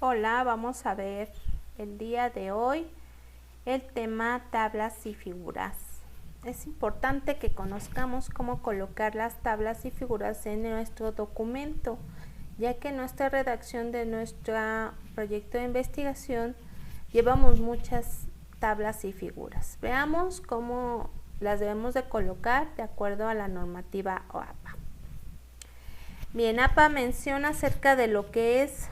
Hola, vamos a ver el día de hoy el tema tablas y figuras. Es importante que conozcamos cómo colocar las tablas y figuras en nuestro documento, ya que en nuestra redacción de nuestro proyecto de investigación llevamos muchas tablas y figuras. Veamos cómo las debemos de colocar de acuerdo a la normativa APA. Bien, APA menciona acerca de lo que es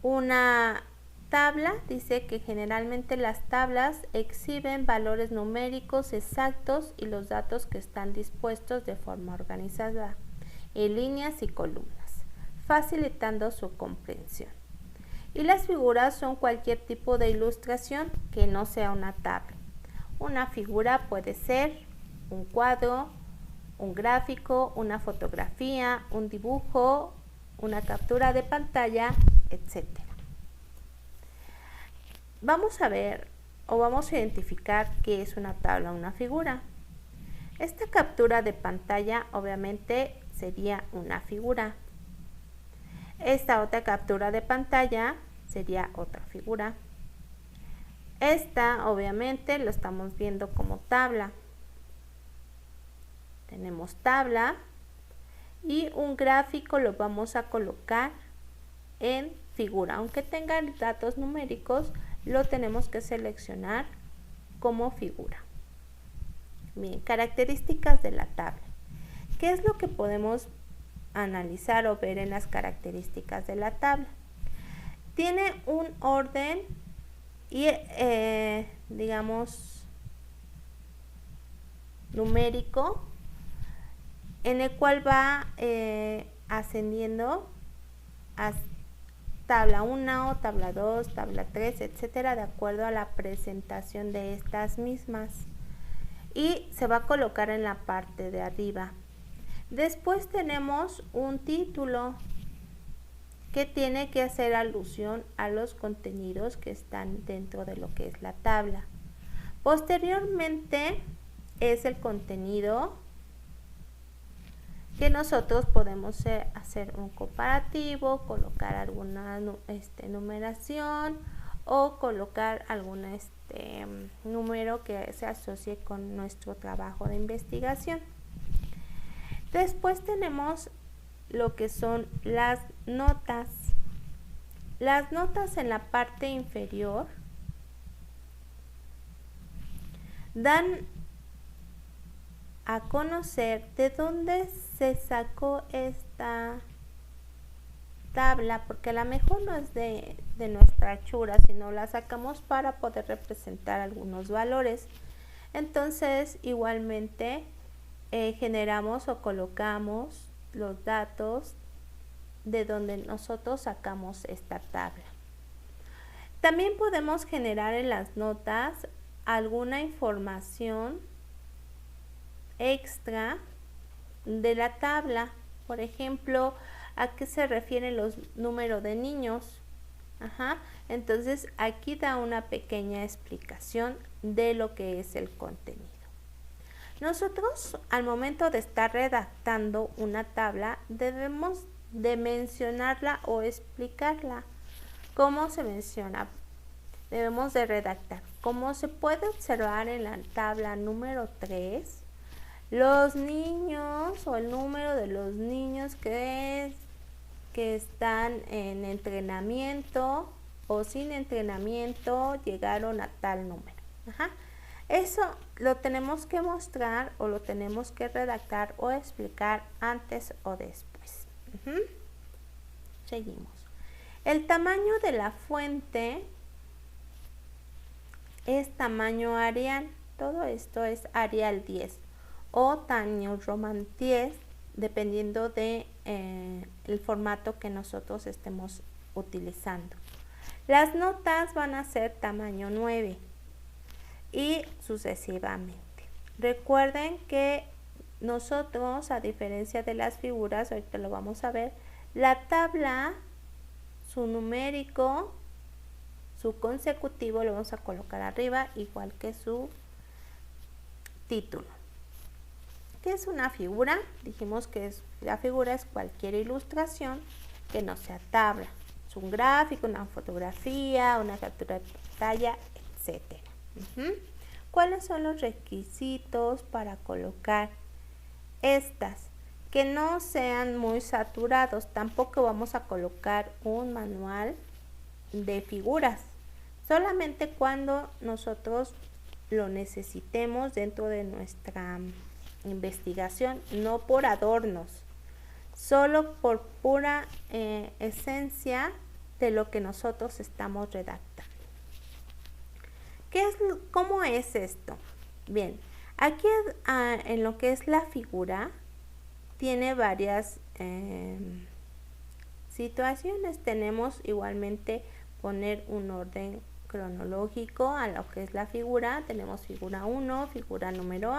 una tabla. Dice que generalmente las tablas exhiben valores numéricos exactos y los datos que están dispuestos de forma organizada en líneas y columnas, facilitando su comprensión. Y las figuras son cualquier tipo de ilustración que no sea una tabla. Una figura puede ser un cuadro, un gráfico, una fotografía, un dibujo, una captura de pantalla, etc. Vamos a ver o vamos a identificar qué es una tabla o una figura. Esta captura de pantalla obviamente sería una figura. Esta otra captura de pantalla sería otra figura. Esta obviamente lo estamos viendo como tabla. Tenemos tabla y un gráfico lo vamos a colocar en figura. Aunque tenga datos numéricos, lo tenemos que seleccionar como figura. Bien, características de la tabla. ¿Qué es lo que podemos analizar o ver en las características de la tabla? Tiene un orden y digamos numérico en el cual va ascendiendo a tabla 1 o tabla 2, tabla 3, etcétera, de acuerdo a la presentación de estas mismas. Y se va a colocar en la parte de arriba. Después tenemos un título que tiene que hacer alusión a los contenidos que están dentro de lo que es la tabla. Posteriormente es el contenido que nosotros podemos hacer un comparativo, colocar alguna numeración o colocar algún número que se asocie con nuestro trabajo de investigación. Después tenemos lo que son las notas. Las notas en la parte inferior dan a conocer de dónde se sacó esta tabla, porque a lo mejor no es de nuestra hechura, sino la sacamos para poder representar algunos valores. Entonces igualmente generamos o colocamos los datos de donde nosotros sacamos esta tabla. También podemos generar en las notas alguna información extra de la tabla. Por ejemplo, ¿a qué se refieren los números de niños? Entonces aquí da una pequeña explicación de lo que es el contenido. Nosotros al momento de estar redactando una tabla debemos de mencionarla o explicarla. ¿Cómo se menciona? Debemos de redactar. Como se puede observar en la tabla número 3, los niños o el número de los niños que están en entrenamiento o sin entrenamiento llegaron a tal número. Eso lo tenemos que mostrar o lo tenemos que redactar o explicar antes o después. Seguimos. El tamaño de la fuente es tamaño Arial. Todo esto es Arial 10 o Times Roman 10, dependiendo de el formato que nosotros estemos utilizando. Las notas van a ser tamaño 9 y sucesivamente. Recuerden que nosotros, a diferencia de las figuras, ahorita lo vamos a ver, la tabla, su numérico, su consecutivo lo vamos a colocar arriba, igual que su título. ¿Qué es una figura? Dijimos que la figura es cualquier ilustración que no sea tabla. un gráfico, una fotografía, una captura de pantalla, etcétera. ¿Cuáles son los requisitos para colocar estas? Que no sean muy saturados. Tampoco vamos a colocar un manual de figuras. Solamente cuando nosotros lo necesitemos dentro de nuestra investigación, no por adornos, solo por pura esencia de lo que nosotros estamos redactando. ¿Cómo es esto? Bien, aquí en lo que es la figura, tiene varias situaciones. Tenemos igualmente poner un orden cronológico a lo que es la figura. Tenemos figura 1, figura número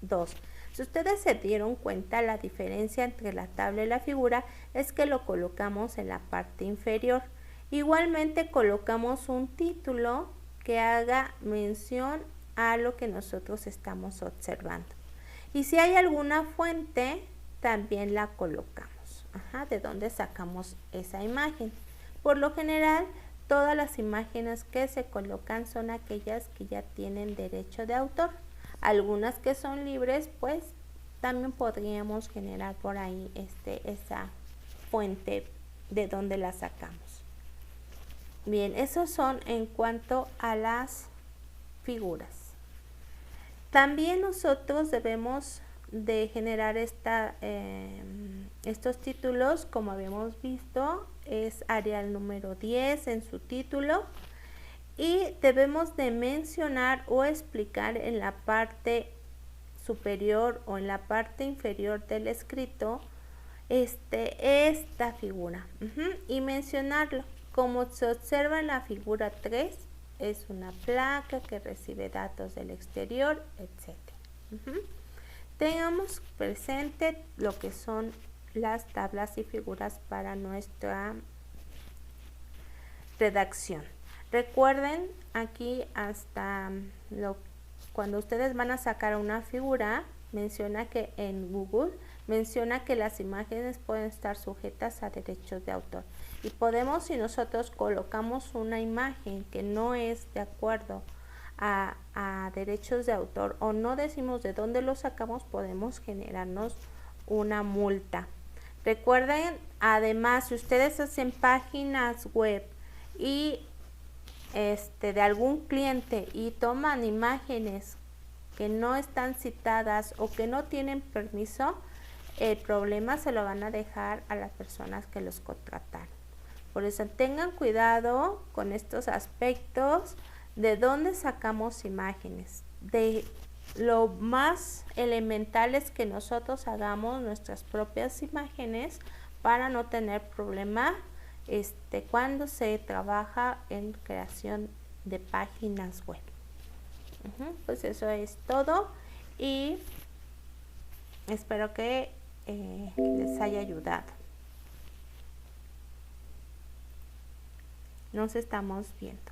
2. Si ustedes se dieron cuenta, la diferencia entre la tabla y la figura es que lo colocamos en la parte inferior. Igualmente colocamos un título que haga mención a lo que nosotros estamos observando. Y si hay alguna fuente, también la colocamos. ¿De dónde sacamos esa imagen? Por lo general, todas las imágenes que se colocan son aquellas que ya tienen derecho de autor. Algunas que son libres, pues también podríamos generar por ahí esa fuente de donde la sacamos. Bien, esos son en cuanto a las figuras. También nosotros debemos de generar estos títulos, como habíamos visto, es Arial número 10 en su título, y debemos de mencionar o explicar en la parte superior o en la parte inferior del escrito esta figura y mencionarlo. Como se observa en la figura 3, es una placa que recibe datos del exterior, etc. Tengamos presente lo que son las tablas y figuras para nuestra redacción. Recuerden aquí cuando ustedes van a sacar una figura, menciona que en Google menciona que las imágenes pueden estar sujetas a derechos de autor. Y podemos, si nosotros colocamos una imagen que no es de acuerdo a derechos de autor o no decimos de dónde lo sacamos, podemos generarnos una multa. Recuerden, además, si ustedes hacen páginas web y de algún cliente y toman imágenes que no están citadas o que no tienen permiso, el problema se lo van a dejar a las personas que los contrataron. Por eso tengan cuidado con estos aspectos de dónde sacamos imágenes. De lo más elemental es que nosotros hagamos nuestras propias imágenes para no tener problema cuando se trabaja en creación de páginas web. Pues eso es todo y espero que les haya ayudado. Nos estamos viendo.